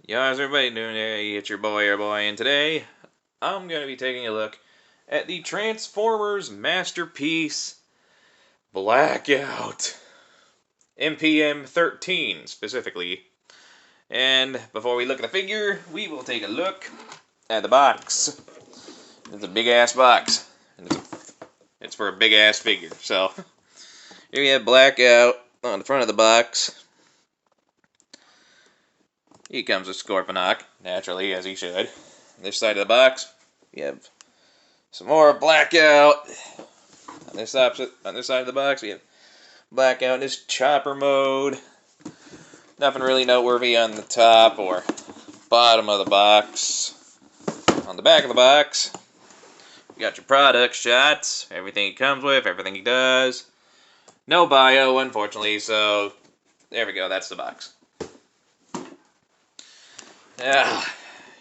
Yo, how's everybody doing today? It's your boy, and today I'm going to be taking a look at the Transformers masterpiece, Blackout. MPM-13, specifically. And before we look at the figure, we will take a look at the box. It's a big-ass box. And it's for a big-ass figure. So, here we have Blackout on the front of the box. He comes with Scorponok, naturally, as he should. On this side of the box, we have some more Blackout. On this side of the box, we have Blackout in his chopper mode. Nothing really noteworthy on the top or bottom of the box. On the back of the box, you got your product shots, everything he comes with, everything he does. No bio, unfortunately, so there we go, that's the box.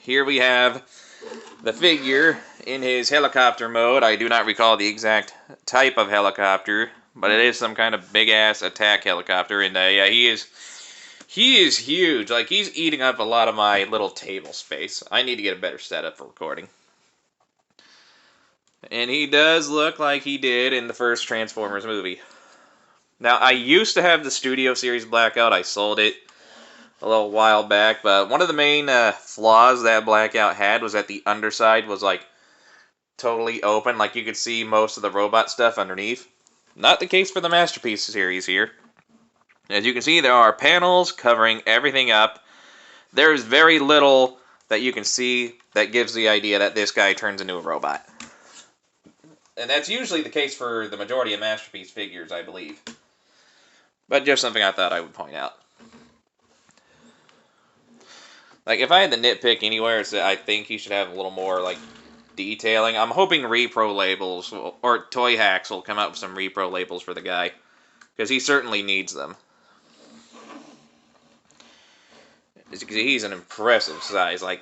Here we have the figure in his helicopter mode. I do not recall the exact type of helicopter, but it is some kind of big-ass attack helicopter, and yeah, he is huge. Like, he's eating up a lot of my little table space. I need to get a better setup for recording. And he does look like he did in the first Transformers movie. Now, I used to have the Studio Series Blackout. I sold it a little while back, but one of the main flaws that Blackout had was that the underside was like totally open, like you could see most of the robot stuff underneath. Not the case for the Masterpiece series here. As you can see, there are panels covering everything up. There is very little that you can see that gives the idea that this guy turns into a robot. And that's usually the case for the majority of Masterpiece figures, I believe. But just something I thought I would point out. Like, if I had to nitpick anywhere, it's that I think he should have a little more, like, detailing. I'm hoping repro labels, or Toy Hacks will come out with some repro labels for the guy. Because he certainly needs them. As you can see, he's an impressive size. Like,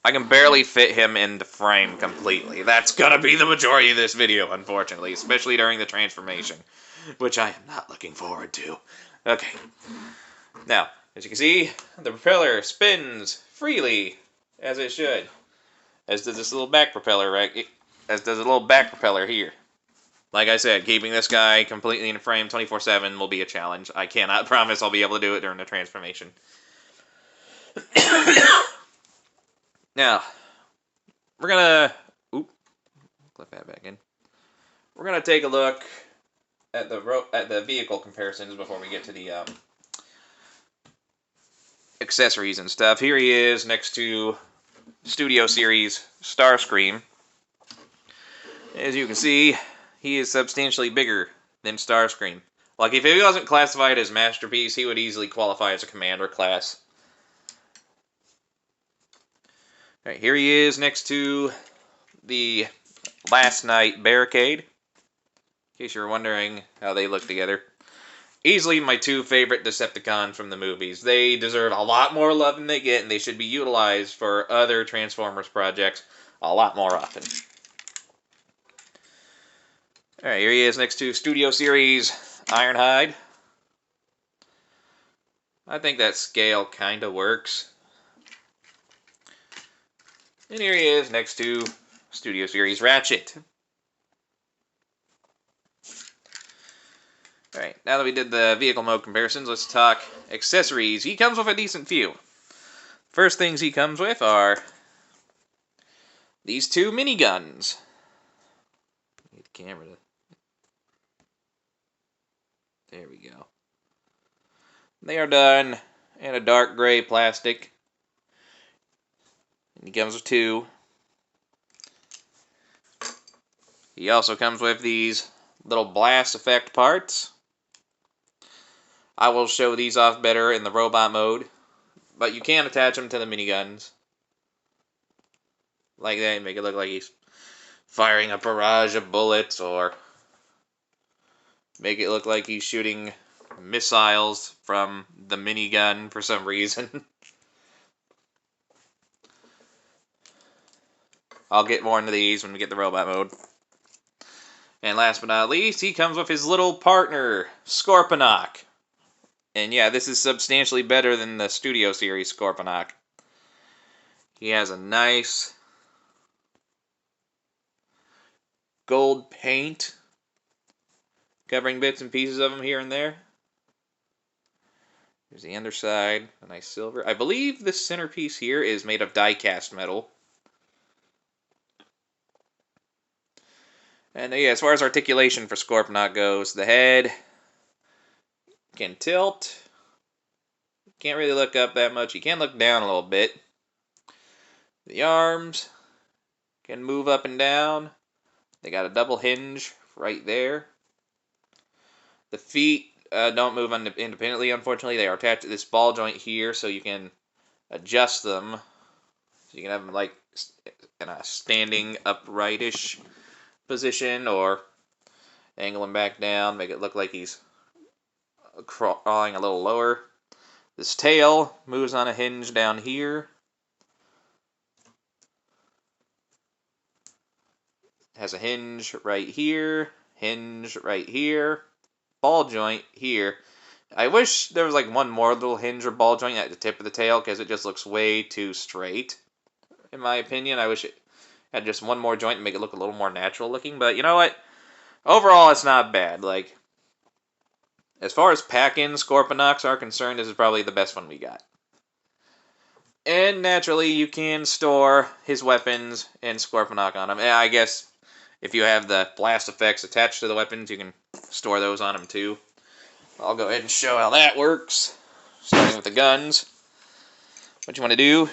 I can barely fit him in the frame completely. That's gonna be the majority of this video, unfortunately. Especially during the transformation. Which I am not looking forward to. Okay. Now, as you can see, the propeller spins freely, as it should. As does this little back propeller, right? As does a little back propeller here. Like I said, keeping this guy completely in frame 24/7 will be a challenge. I cannot promise I'll be able to do it during the transformation. Now, we're gonna... clip that back in. We're gonna take a look at the vehicle comparisons before we get to the accessories and stuff. Here he is next to Studio Series Starscream. As you can see, he is substantially bigger than Starscream. Like, if he wasn't classified as Masterpiece, he would easily qualify as a Commander class. Alright, here he is next to the Last Night Barricade. In case you're wondering how they look together. Easily my two favorite Decepticons from the movies. They deserve a lot more love than they get, and they should be utilized for other Transformers projects a lot more often. Alright, here he is next to Studio Series Ironhide. I think that scale kind of works. And here he is next to Studio Series Ratchet. Alright, now that we did the vehicle mode comparisons, let's talk accessories. He comes with a decent few. First things he comes with are these two miniguns. Get the camera to... There we go. They are done in a dark gray plastic. And he comes with two. He also comes with these little blast effect parts. I will show these off better in the robot mode, but you can attach them to the miniguns. Like that, make it look like he's firing a barrage of bullets, or make it look like he's shooting missiles from the minigun for some reason. I'll get more into these when we get the robot mode. And last but not least, he comes with his little partner, Scorponok. And yeah, this is substantially better than the Studio Series Scorponok. He has a nice gold paint covering bits and pieces of him here and there. Here's the underside, a nice silver. I believe this centerpiece here is made of die-cast metal. And yeah, as far as articulation for Scorponok goes, the head can tilt. Can't really look up that much. You can look down a little bit. The arms can move up and down. They got a double hinge right there. The feet don't move independently, unfortunately. They are attached to this ball joint here, so you can adjust them. So you can have them like in a standing upright-ish position, or angle him back down, make it look like he's crawling a little lower. This tail moves on a hinge down here. Has a hinge right here, ball joint here. I wish there was like one more little hinge or ball joint at the tip of the tail, because it just looks way too straight, in my opinion. I wish it had just one more joint to make it look a little more natural looking, but you know what? Overall, it's not bad. Like, as far as pack-in Scorponoks are concerned, this is probably the best one we got. And naturally, you can store his weapons and Scorponok on them. And I guess if you have the blast effects attached to the weapons, you can store those on them too. I'll go ahead and show how that works. Starting with the guns. What you want to do,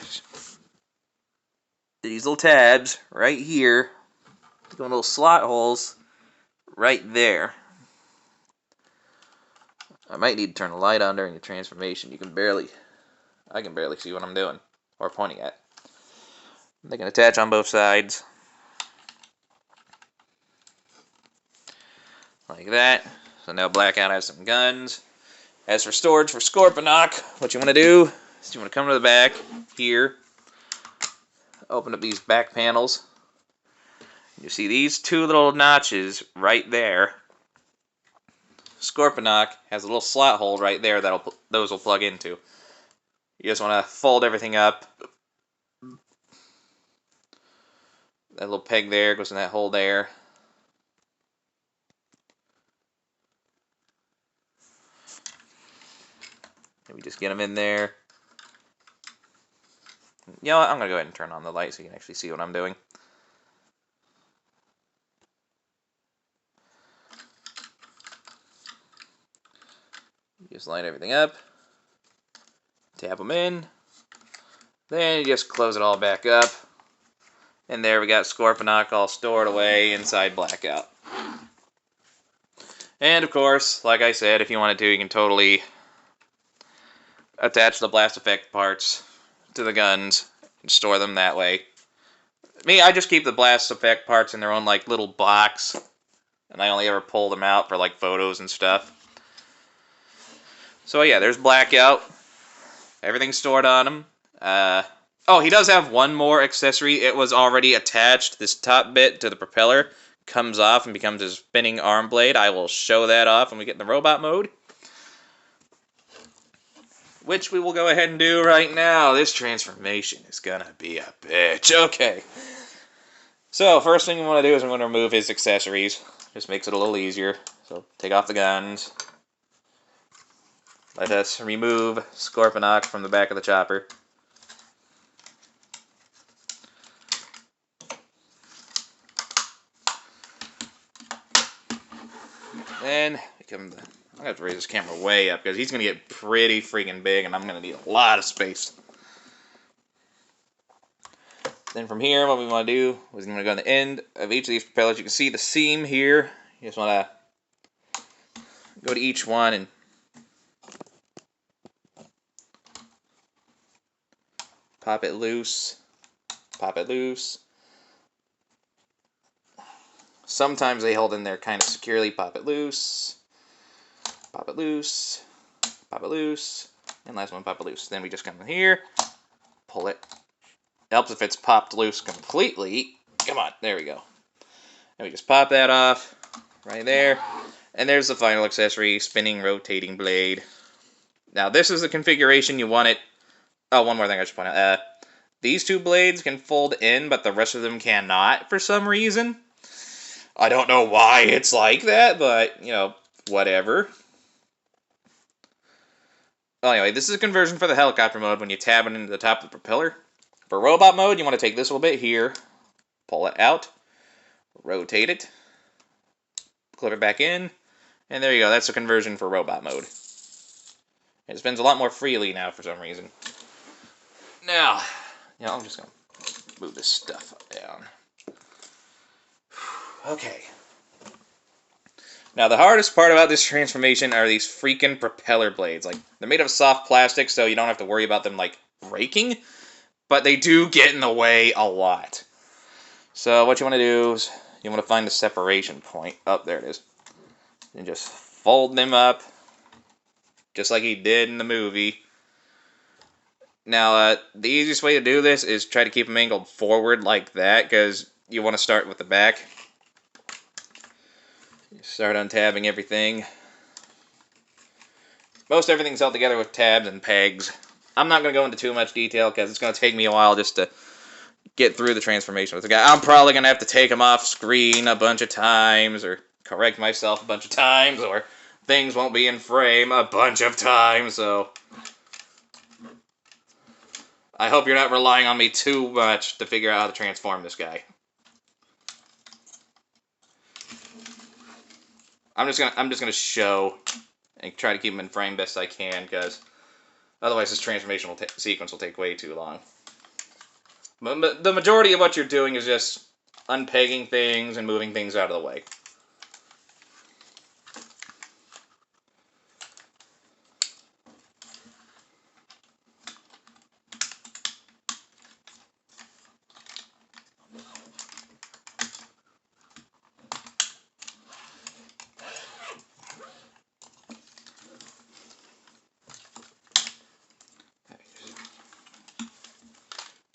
these little tabs right here, little slot holes right there. I might need to turn the light on during the transformation. I can barely see what I'm doing or pointing at. They can attach on both sides. Like that. So now Blackout has some guns. As for storage for Scorponok, what you want to do is you want to come to the back here. Open up these back panels. You see these two little notches right there. Scorponok has a little slot hole right there that those will plug into. You just want to fold everything up. That little peg there goes in that hole there. And we just get them in there. You know what? I'm going to go ahead and turn on the light so you can actually see what I'm doing. Just line everything up. Tap them in. Then you just close it all back up. And there we got Scorponok all stored away inside Blackout. And of course, like I said, if you wanted to, you can totally attach the blast effect parts to the guns and store them that way. Me, I just keep the blast effect parts in their own like little box, and I only ever pull them out for like photos and stuff. So yeah, there's Blackout. Everything's stored on him. Oh, he does have one more accessory. It was already attached. This top bit to the propeller comes off and becomes his spinning arm blade. I will show that off when we get in the robot mode, which we will go ahead and do right now. This transformation is gonna be a bitch. Okay. So, first thing we want to do is I'm going to remove his accessories. Just makes it a little easier. So, take off the guns. Let us remove Scorponok from the back of the chopper. Then, I'm going to have to raise this camera way up because he's going to get pretty freaking big and I'm going to need a lot of space. Then from here, what we want to do is I'm going to go on the end of each of these propellers. You can see the seam here. You just want to go to each one and pop it loose. Pop it loose. Sometimes they hold in there kind of securely. Pop it loose. Pop it loose. Pop it loose. And last one, pop it loose. Then we just come in here, pull it. Helps if it's popped loose completely. Come on, there we go. And we just pop that off right there. And there's the final accessory, spinning rotating blade. Now, this is the configuration you want it. Oh, one more thing I should point out. These two blades can fold in, but the rest of them cannot for some reason. I don't know why it's like that, but, you know, whatever. Well, anyway, this is a conversion for the helicopter mode when you tab it into the top of the propeller. For robot mode, you want to take this little bit here, pull it out, rotate it, clip it back in, and there you go. That's a conversion for robot mode. It spins a lot more freely now for some reason. Now, I'm just going to move this stuff down. Okay. Now, the hardest part about this transformation are these freaking propeller blades. Like, they're made of soft plastic, so you don't have to worry about them, like, breaking. But they do get in the way a lot. So, what you want to do is, you want to find the separation point. Oh, there it is. And just fold them up, just like he did in the movie. Now, the easiest way to do this is try to keep them angled forward like that, because you want to start with the back. Start untabbing everything. Most everything's held together with tabs and pegs. I'm not going to go into too much detail because it's going to take me a while just to get through the transformation with the guy. I'm probably going to have to take him off screen a bunch of times or correct myself a bunch of times or things won't be in frame a bunch of times. So I hope you're not relying on me too much to figure out how to transform this guy. I'm just gonna show and try to keep him in frame best I can, because otherwise this transformation sequence will take way too long. But the majority of what you're doing is just unpegging things and moving things out of the way.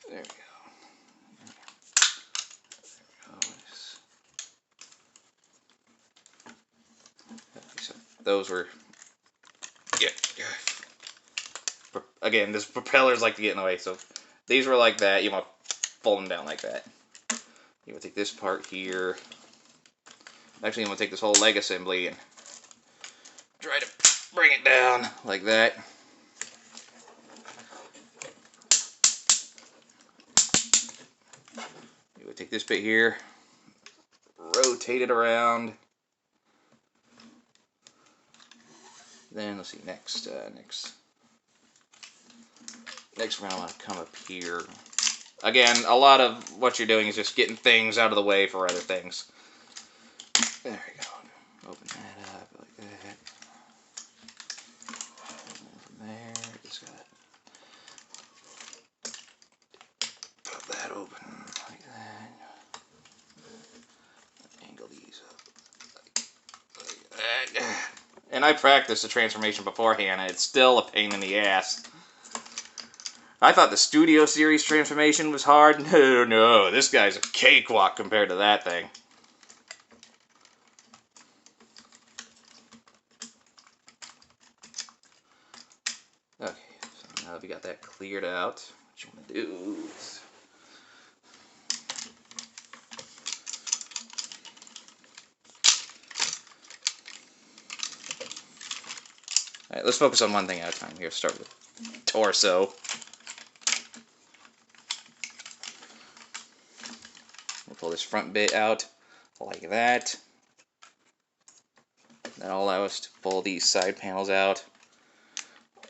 There we go. So those were, yeah. Again, this propellers like to get in the way, so these were like that. You want to fold them down like that. You want to take this part here. Actually, I'm going to take this whole leg assembly and try to bring it down like that. You would take this bit here, rotate it around. Then let's see, next round I want to come up here. Again, a lot of what you're doing is just getting things out of the way for other things. There we go. Open that up like that. And from there, just gotta pop that open like that. Angle these up like that. And I practiced the transformation beforehand, and it's still a pain in the ass. I thought the Studio Series transformation was hard. No, this guy's a cakewalk compared to that thing. Okay, so now that we got that cleared out, what you want to do is... Alright, let's focus on one thing at a time here. Start with torso. We'll pull this front bit out like that. That'll allow us to pull these side panels out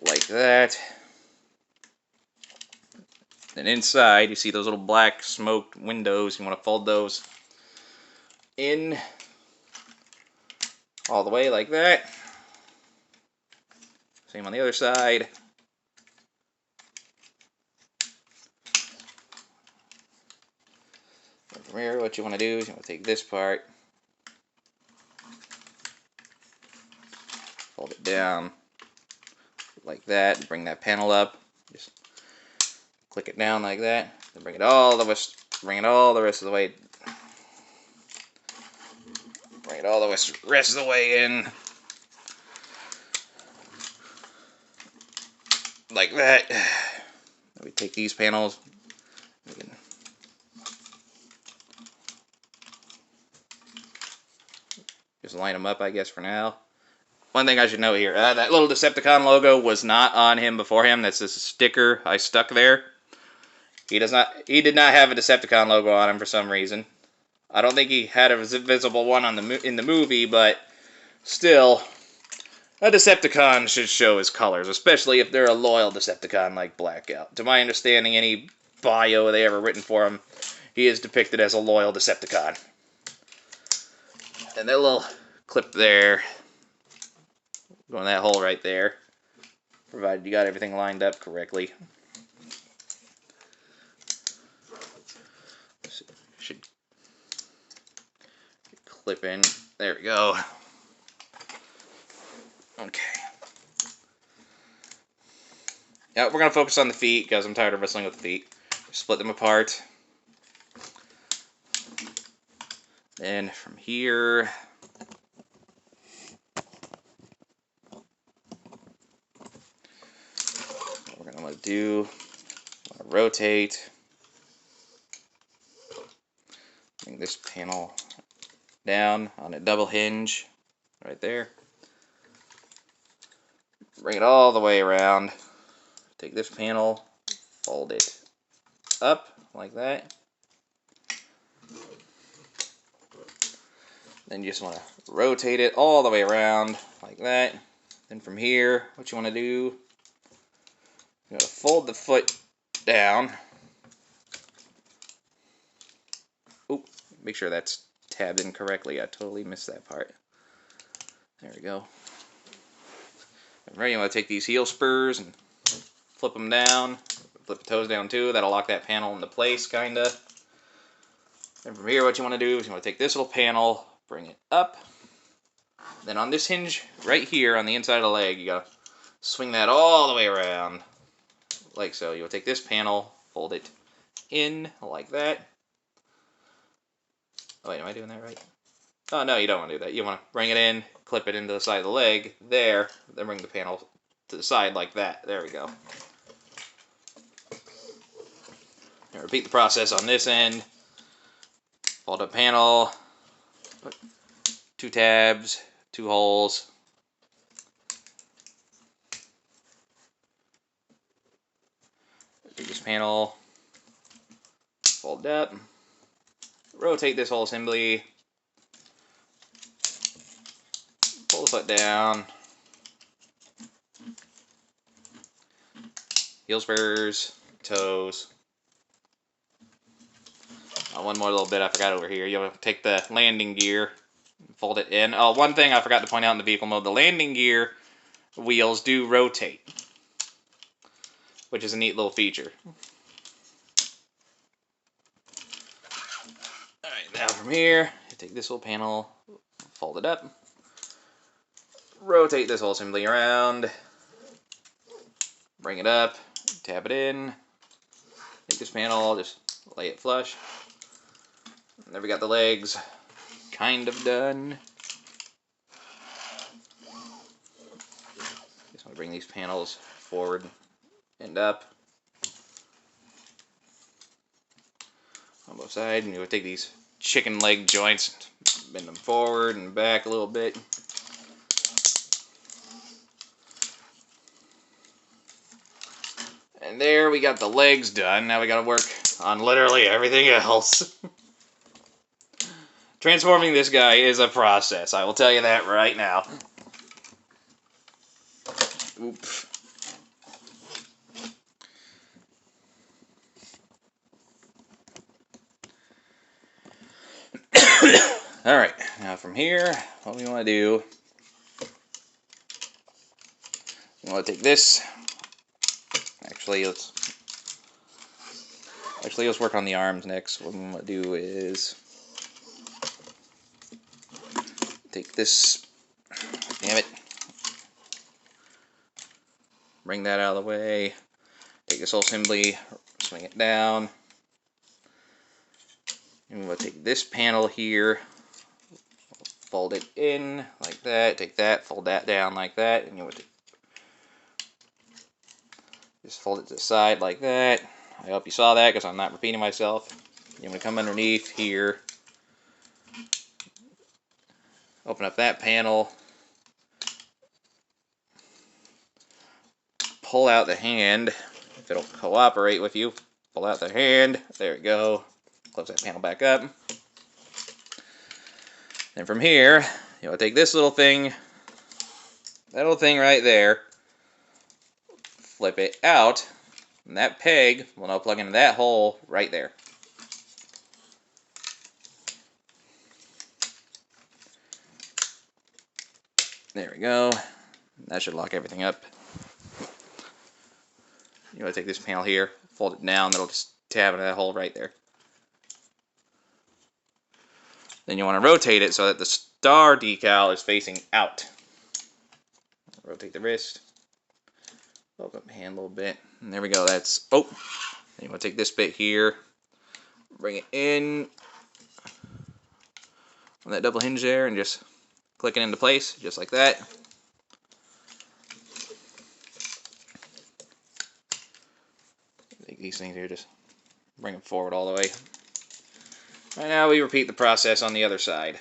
like that. Then inside, you see those little black smoked windows. You want to fold those in all the way like that. Same on the other side. And from here, what you want to do is you want to take this part, fold it down like that, and bring that panel up. Just click it down like that, then bring it all the rest of the way. Bring it all the rest of the way in. like that. We take these panels, we can just line them up, I guess, for now. One thing I should note here, that little Decepticon logo was not on him before him. That's just a sticker I stuck there. He did not have a Decepticon logo on him for some reason. I don't think he had a visible one on in the movie, but still, a Decepticon should show his colors, especially if they're a loyal Decepticon like Blackout. To my understanding, any bio they ever written for him, he is depicted as a loyal Decepticon. And that little clip there, going in that hole right there, provided you got everything lined up correctly. Should clip in. There we go. Okay. Now we're going to focus on the feet because I'm tired of wrestling with the feet. Split them apart. Then from here, what we're going to do, rotate. Bring this panel down on a double hinge right there. Bring it all the way around. Take this panel, fold it up like that. Then you just want to rotate it all the way around like that. Then from here, what you want to do, you want to fold the foot down. Oop, make sure that's tabbed in correctly. I totally missed that part. There we go. Right, you want to take these heel spurs and flip them down. Flip the toes down too. That'll lock that panel into place, kinda. And from here, what you want to do is you want to take this little panel, bring it up. Then on this hinge right here on the inside of the leg, you gotta swing that all the way around, like so. You'll take this panel, fold it in like that. Oh wait, am I doing that right? Oh no, you don't want to do that. You want to bring it in, clip it into the side of the leg, there, then bring the panel to the side like that. There we go. Now repeat the process on this end. Fold up panel, put 2 tabs, 2 holes. Take this panel, fold it up, rotate this whole assembly, pull the foot down, heel spurs, toes. One more little bit I forgot over here. You'll take the landing gear, fold it in. Oh, one thing I forgot to point out in the vehicle mode, the landing gear wheels do rotate, which is a neat little feature. Alright, now from here, you take this little panel, fold it up, rotate this whole assembly around, bring it up, tap it in, take this panel, just lay it flush. And there we got the legs kind of done. Just want to bring these panels forward and up on both sides, and you would take these chicken leg joints, bend them forward and back a little bit. And there we got the legs done. Now we got to work on literally everything else. Transforming this guy is a process, I will tell you that right now. Oop. Alright, now from here, what we want to do, we want to take this. Actually, let's work on the arms next. What we want to do is take this, damn it, bring that out of the way, take this whole assembly, swing it down, and we'll take this panel here, fold it in like that, take that, fold that down like that, and you would Just fold it to the side like that. I hope you saw that because I'm not repeating myself. You're going to come underneath here. Open up that panel. Pull out the hand. If it'll cooperate with you, pull out the hand. There we go. Close that panel back up. And from here, you'll take this little thing, that little thing right there, flip it out, and that peg will now plug into that hole right there. There we go. That should lock everything up. You want to take this panel here, fold it down, that'll just tab into that hole right there. Then you want to rotate it so that the star decal is facing out. Rotate the wrist. Open up the hand a little bit. And there we go. That's, oh. Then you want to take this bit here. Bring it in. On that double hinge there and just click it into place. Just like that. Take these things here. Just bring them forward all the way. Right now we repeat the process on the other side.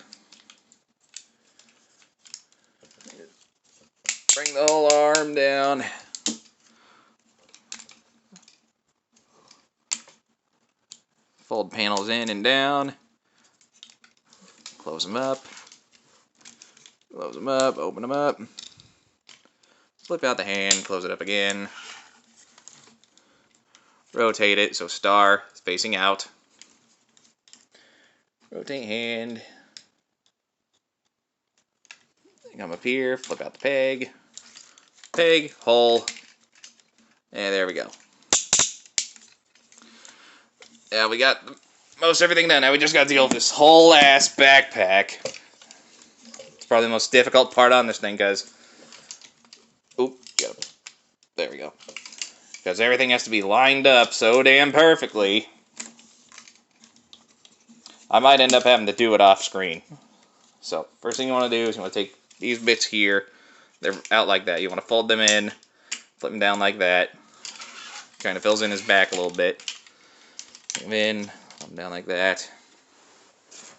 Bring the whole arm down. Fold panels in and down. Close them up. Close them up. Open them up. Flip out the hand. Close it up again. Rotate it so star is facing out. Rotate hand. Come up here. Flip out the peg. Peg. Hole. And there we go. Yeah, we got most everything done. Now we just got to deal with this whole ass backpack. It's probably the most difficult part on this thing, because... Oop, there we go. Because everything has to be lined up so damn perfectly. I might end up having to do it off screen. So, first thing you want to do is you want to take these bits here. They're out like that. You want to fold them in, flip them down like that. Kind of fills in his back a little bit. Come in, come down like that.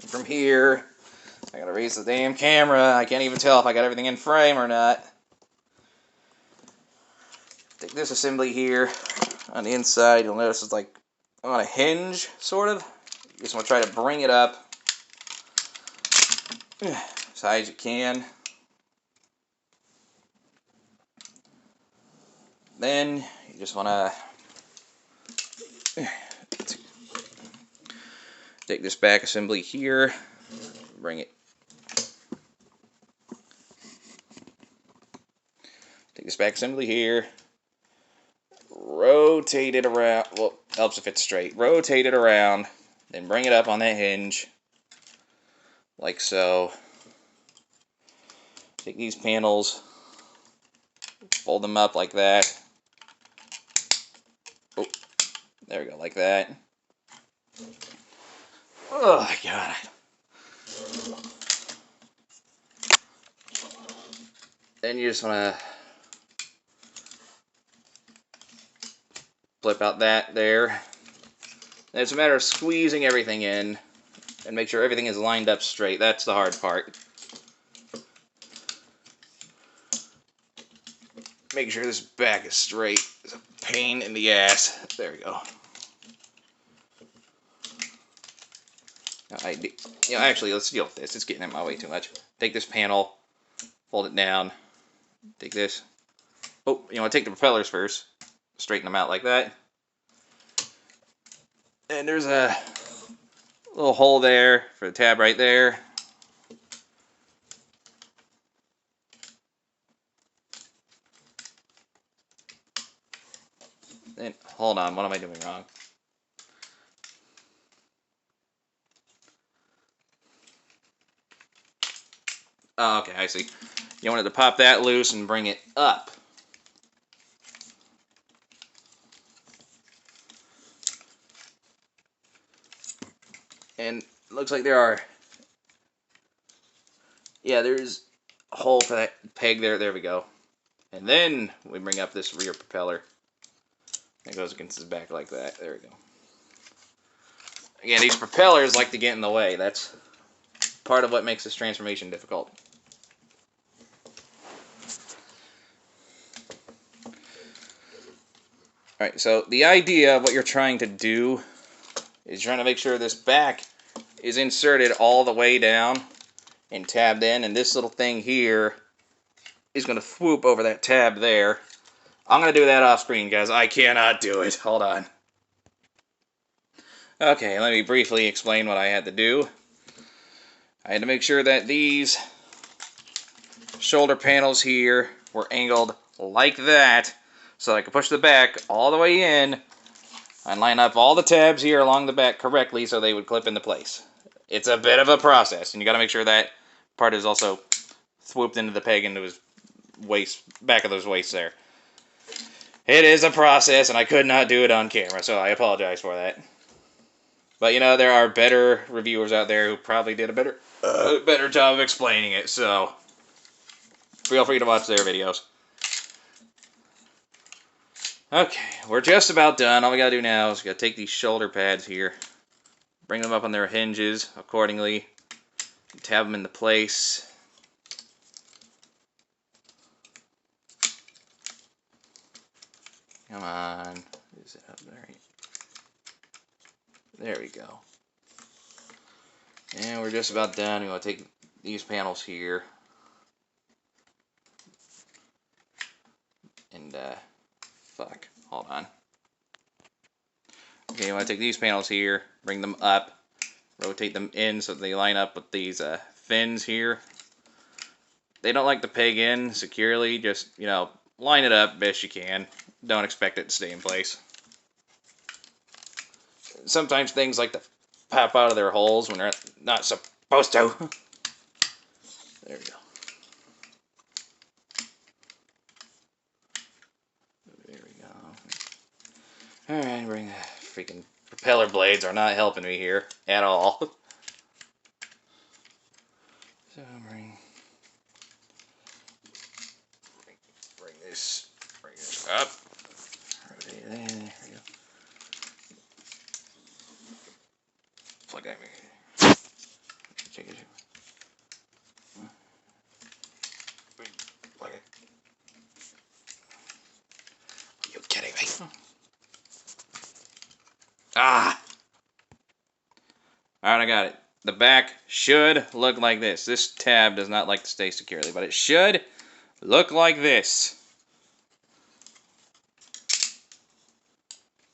And from here, I gotta raise the damn camera. I can't even tell if I got everything in frame or not. Take this assembly here. On the inside, you'll notice it's like on a hinge, sort of. You just want to try to bring it up as high as you can. Then you just want to take this back assembly here, bring it, take this back assembly here, rotate it around, well, helps if it's straight, rotate it around, then bring it up on that hinge, like so. Take these panels, fold them up like that. Oh, there we go, like that. Oh my god. Then you just want to flip out that there. And it's a matter of squeezing everything in and make sure everything is lined up straight. That's the hard part. Make sure this back is straight. It's a pain in the ass. There we go. Actually, let's deal with this. It's getting in my way too much. Take this panel, fold it down. Take this. Oh, you want to take the propellers first. Straighten them out like that. And there's a little hole there for the tab right there. Then, hold on, what am I doing wrong? Oh, okay, I see. You wanted to pop that loose and bring it up. And it looks like there are... Yeah, there's a hole for that peg there. There we go. And then we bring up this rear propeller. It goes against his back like that. There we go. Again, these propellers like to get in the way. That's part of what makes this transformation difficult. Alright, so the idea of what you're trying to do is trying to make sure this back is inserted all the way down and tabbed in, and this little thing here is going to swoop over that tab there. I'm going to do that off screen, guys. I cannot do it. Hold on. Okay, let me briefly explain what I had to do. I had to make sure that these shoulder panels here were angled like that, so I could push the back all the way in and line up all the tabs here along the back correctly so they would clip into place. It's a bit of a process, and you got to make sure that part is also swooped into the peg into his waist, back of those waists there. It is a process, and I could not do it on camera, so I apologize for that. But, you know, there are better reviewers out there who probably did a better job of explaining it, so feel free to watch their videos. Okay, we're just about done. All we gotta do now is we gotta take these shoulder pads here, bring them up on their hinges accordingly, tab them into place. Come on. Is it up there? There we go. And we're just about done. We want to take these panels here and hold on. Okay, you want to take these panels here, bring them up, rotate them in so they line up with these fins here. They don't like to peg in securely. Just, you know, line it up best you can. Don't expect it to stay in place. Sometimes things like to pop out of their holes when they're not supposed to. There we go. There we go. Alright, bring the freaking propeller blades are not helping me here at all. So bring this up. Rotate it in. There we go. Plug that in. Check it. Plug it. Are you kidding me? Ah! Alright, I got it. The back should look like this. This tab does not like to stay securely, but it should look like this.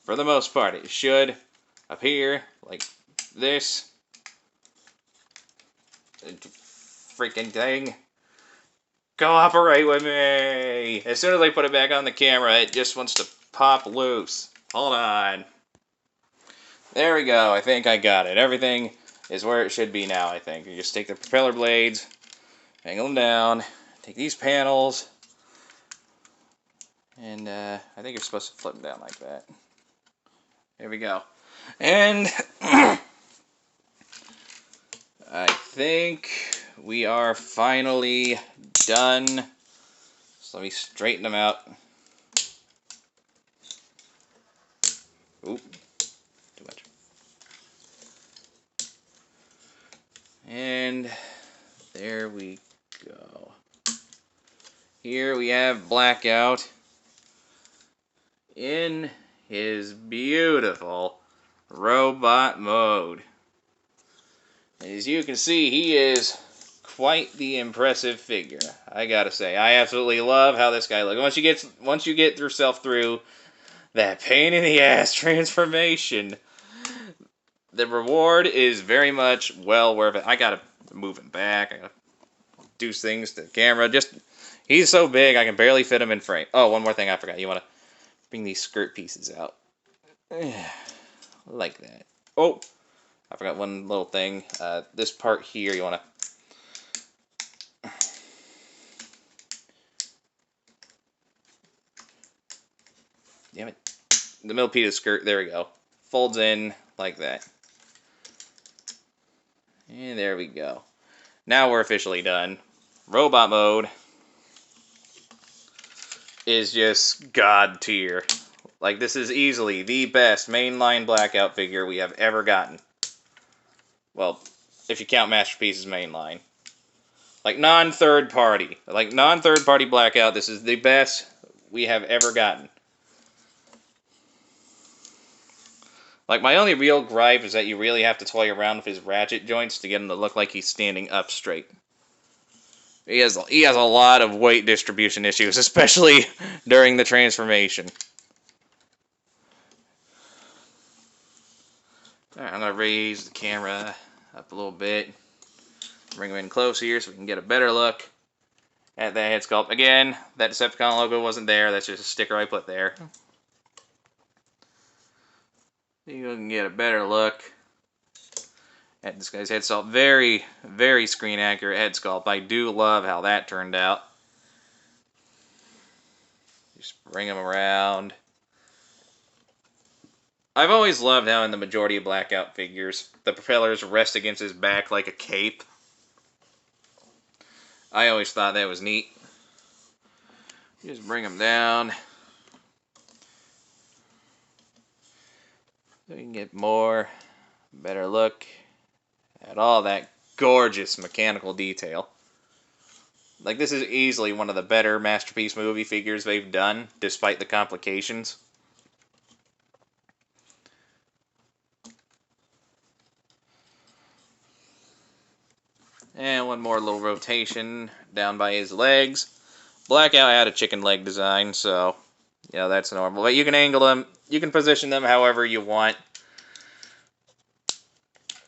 For the most part, it should appear like this. Freaking thing. Cooperate with me! As soon as I put it back on the camera, it just wants to pop loose. Hold on. There we go. I think I got it. Everything is where it should be now, I think. You just take the propeller blades, angle them down, take these panels, and I think you're supposed to flip them down like that. There we go. And I think we are finally done. So let me straighten them out. Oop, too much. And there we go. Here we have Blackout in his beautiful robot mode. As you can see, he is quite the impressive figure. I gotta say, I absolutely love how this guy looks. Once you get yourself through that pain in the ass transformation, the reward is very much well worth it. I gotta move him back. I gotta do things to the camera. He's so big, I can barely fit him in frame. Oh, one more thing I forgot. You wanna bring these skirt pieces out. Like that. Oh, I forgot one little thing. This part here, you want to... Damn it. The middle piece of the skirt, there we go. Folds in like that. And there we go. Now we're officially done. Robot mode is just god tier. Like, this is easily the best mainline Blackout figure we have ever gotten. Well, if you count Masterpiece's mainline. Like, non-third party. Like, non-third party Blackout, this is the best we have ever gotten. Like, my only real gripe is that you really have to toy around with his ratchet joints to get him to look like he's standing up straight. He has a lot of weight distribution issues, especially during the transformation. Alright, I'm going to raise the camera up a little bit. Bring him in close here so we can get a better look at that head sculpt. Again, that Decepticon logo wasn't there. That's just a sticker I put there. You can get a better look at this guy's head sculpt. Very, very screen accurate head sculpt. I do love how that turned out. Just bring him around. I've always loved how in the majority of Blackout figures, the propellers rest against his back like a cape. I always thought that was neat. Just bring him down. So we can get better look at all that gorgeous mechanical detail. Like, this is easily one of the better Masterpiece movie figures they've done, despite the complications. And one more little rotation down by his legs. Blackout had a chicken leg design, so, yeah, that's normal. But you can angle them, you can position them however you want.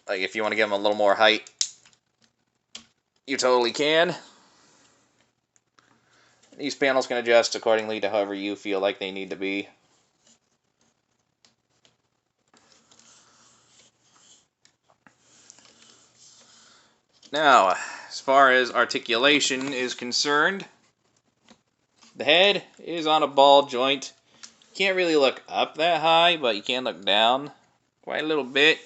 Like, if you want to give them a little more height, you totally can. These panels can adjust accordingly to however you feel like they need to be. Now, as far as articulation is concerned, the head is on a ball joint. Can't really look up that high, but you can look down quite a little bit.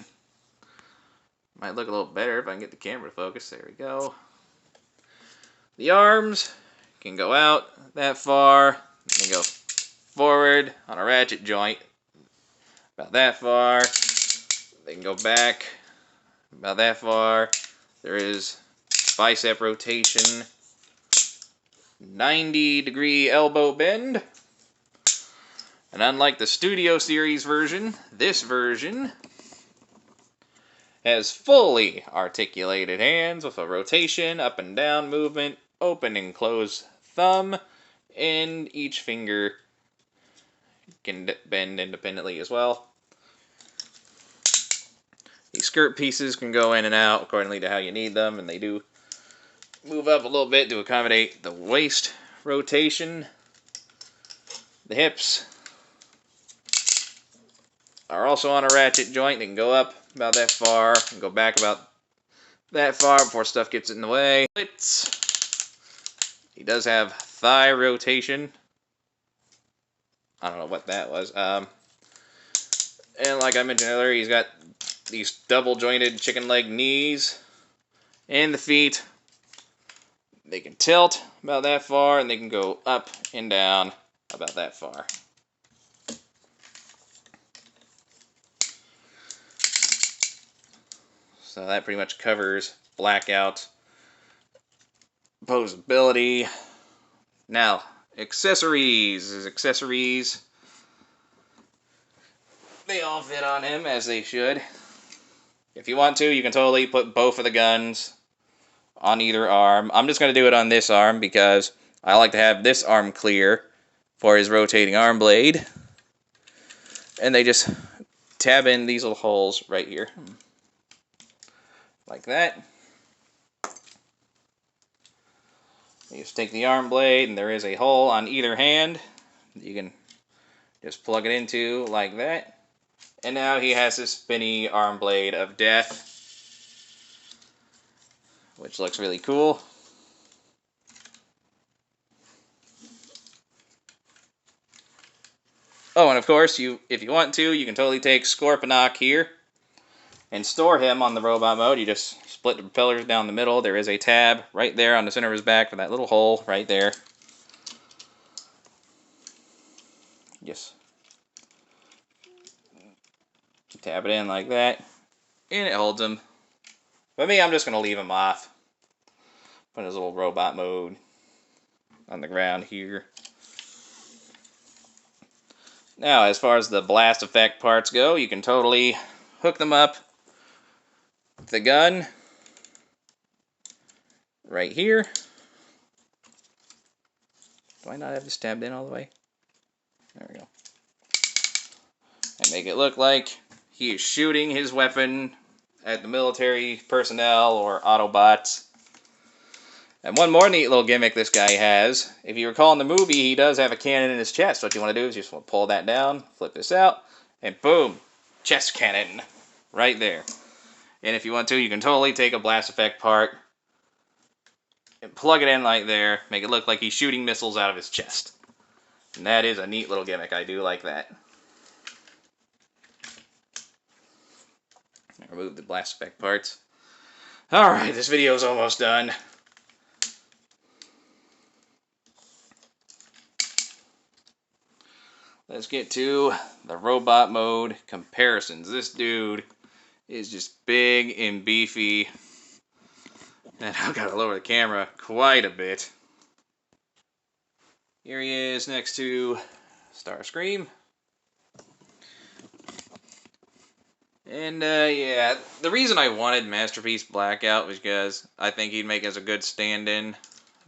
Might look a little better if I can get the camera to focus. There we go. The arms can go out that far. They go forward on a ratchet joint about that far. They can go back about that far. There is bicep rotation, 90-degree elbow bend. And unlike the Studio Series version, this version has fully articulated hands with a rotation, up and down movement, open and close thumb, and each finger can bend independently as well. These skirt pieces can go in and out accordingly to how you need them, and they do move up a little bit to accommodate the waist rotation. The hips are also on a ratchet joint. They can go up about that far and go back about that far before stuff gets in the way. He does have thigh rotation. I don't know what that was. And like I mentioned earlier, he's got these double-jointed chicken leg knees. And the feet, they can tilt about that far, and they can go up and down about that far. So that pretty much covers Blackout posability. Now, accessories. His accessories, they all fit on him as they should. If you want to, you can totally put both of the guns on either arm. I'm just going to do it on this arm because I like to have this arm clear for his rotating arm blade. And they just tab in these little holes right here. Like that. You just take the arm blade, and there is a hole on either hand. You can just plug it into like that. And now he has this spinny arm blade of death, which looks really cool. Oh, and of course, if you want to, you can totally take Scorponok here and store him on the robot mode. You just split the propellers down the middle. There is a tab right there on the center of his back for that little hole right there. Just Tap it in like that, and it holds him. But me, I'm just going to leave him off. Put his little robot mode on the ground here. Now, as far as the blast effect parts go, you can totally hook them up with the gun right here. Do I not have this tabbed in all the way? There we go. And make it look like he is shooting his weapon at the military personnel or Autobots. And one more neat little gimmick this guy has. If you recall in the movie, he does have a cannon in his chest. What you want to do is you just want to pull that down, flip this out, and boom, chest cannon right there. And if you want to, you can totally take a blast effect part and plug it in like there, make it look like he's shooting missiles out of his chest. And that is a neat little gimmick. I do like that. Remove the blast effect parts. Alright, this video is almost done. Let's get to the robot mode comparisons. This dude is just big and beefy. And I've got to lower the camera quite a bit. Here he is next to Starscream. And yeah, the reason I wanted Masterpiece Blackout was because I think he'd make as a good stand-in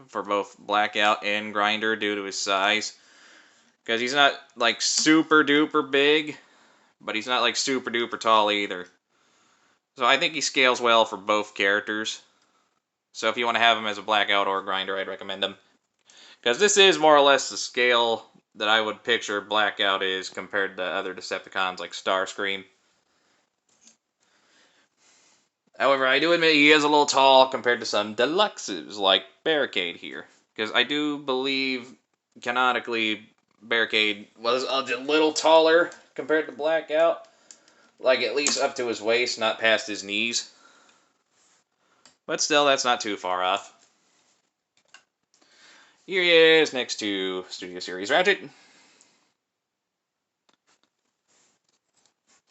for both Blackout and Grinder due to his size. Because he's not, like, super duper big, but he's not, like, super duper tall either. So I think he scales well for both characters. So if you want to have him as a Blackout or a Grinder, I'd recommend him. Because this is more or less the scale that I would picture Blackout is compared to other Decepticons like Starscream. However, I do admit he is a little tall compared to some deluxes like Barricade here. Because I do believe, canonically, Barricade was a little taller compared to Blackout. Like, at least up to his waist, not past his knees. But still, that's not too far off. Here he is next to Studio Series Ratchet.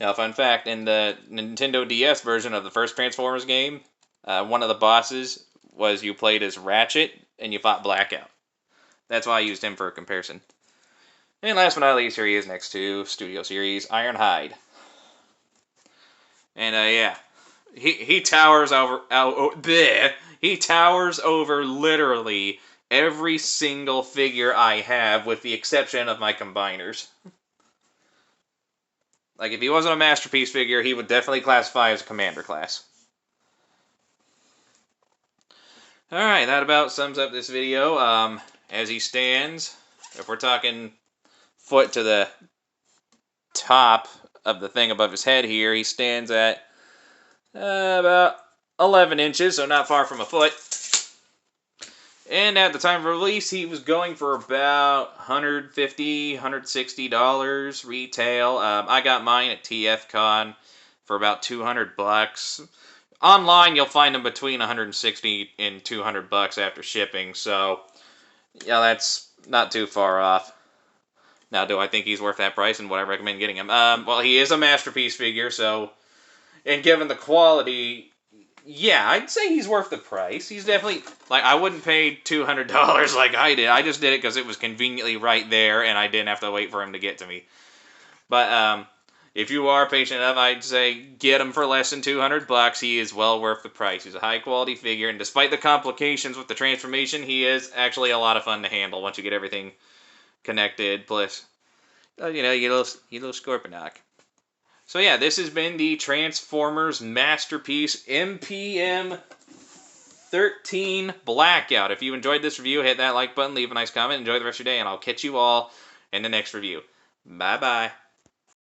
Now, fun fact, in the Nintendo DS version of the first Transformers game, one of the bosses was you played as Ratchet, and you fought Blackout. That's why I used him for a comparison. And last but not least, here he is next to Studio Series Ironhide. And yeah, he towers he towers over literally every single figure I have, with the exception of my combiners. Like, if he wasn't a Masterpiece figure, he would definitely classify as a Commander class. Alright, that about sums up this video. As he stands, if we're talking foot to the top of the thing above his head here, he stands at about 11 inches, so not far from a foot. And at the time of release, he was going for about $150, $160 retail. I got mine at TFCon for about $200. Online, you'll find them between $160 and $200 after shipping, so yeah, that's not too far off. Now, do I think he's worth that price, and would I recommend getting him? Well, he is a Masterpiece figure, so, and given the quality, yeah, I'd say he's worth the price. He's definitely, like, I wouldn't pay $200 like I did. I just did it because it was conveniently right there, and I didn't have to wait for him to get to me. But, if you are patient enough, I'd say get him for less than $200. He is well worth the price. He's a high-quality figure, and despite the complications with the transformation, he is actually a lot of fun to handle once you get everything connected, plus, you know, your little Scorponok. So yeah, this has been the Transformers Masterpiece MPM-13 Blackout. If you enjoyed this review, hit that like button, leave a nice comment, enjoy the rest of your day, and I'll catch you all in the next review. Bye-bye.